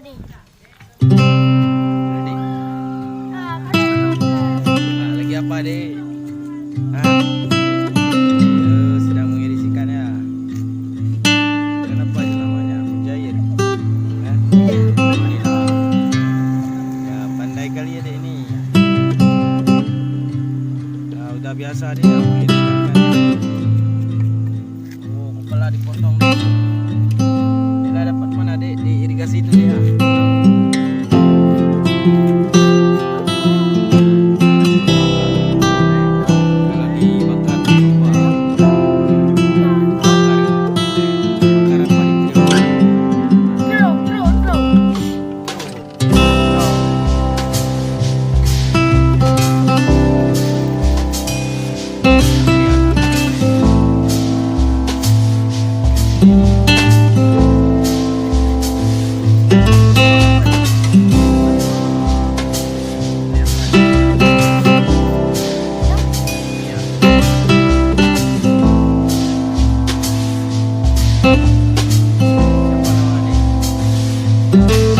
ni. Ready? Lagi apa dek? Sedang mengiris ikan ya. Kenapa itu namanya mujair? Ya pandai kali ya dek ini. Udah biasa dia mengiris ikan. Oh kepala dipotong dek. Dia dapat mana dek di irigasi itu dia? Siapa nama dek?